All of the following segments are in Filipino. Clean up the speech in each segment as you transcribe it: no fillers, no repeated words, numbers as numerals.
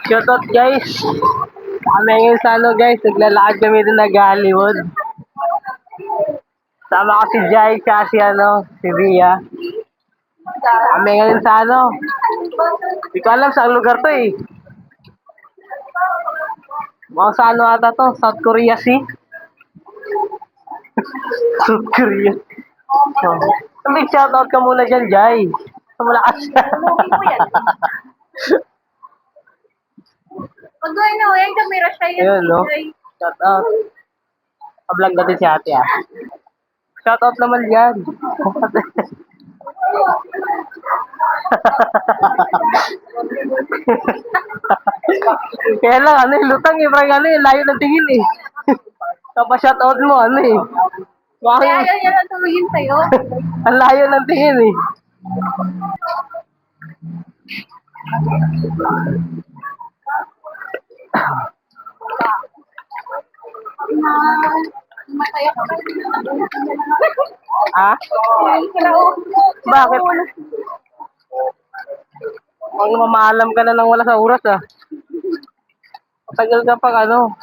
Shoutout guys. Kami ngayon sa ano guys, naglalakad kami din nag-Hollywood. Sama ko si Jai, tsaka si ano, si Ria. Kami ngayon sa ano, hindi ko alam saan lugar to eh. Mga sa ano ata to, South Korea Sea. South Korea. So, big shoutout ka muna dyan, Jai. Malakas siya. Pag ano, yung camera siya yun. Ayun, no? Shoutout. Kablog natin si ate ah. Shoutout naman yan. Kaya lang, ano eh, lutang eh, parang ano eh, layo ng tingin eh. Tapos shoutout mo, ano eh. Kaya ayaw niya lang tumingin sa'yo. Ang layo ng tingin eh. Masaya ka ba? Ah? Bakit? Ang mamaalam ka na ng wala sa oras ah. Matagal ka pang ano.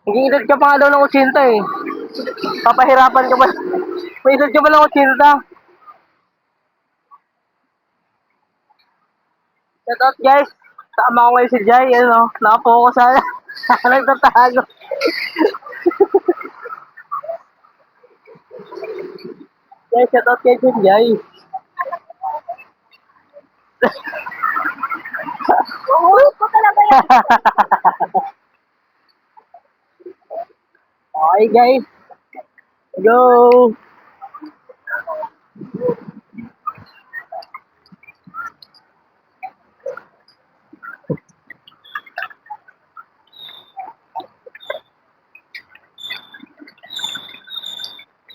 Naging edad ka pa nga daw ng 80 eh. Papahirapan ka ba? May edad ka ba ng 80? Shout out guys. Tama ko ngayon si Jai. Ano, nakapokus sana. Nagtatago. Guys, shout out kay Jai. Oo, ko talaga yan. Okay guys. Go!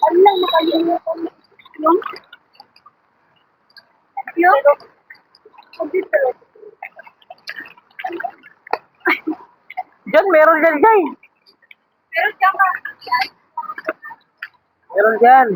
Ano lang nakalimutan yung yung Diyan, meron dyan, Jai. pero siya ka. Meron dyan.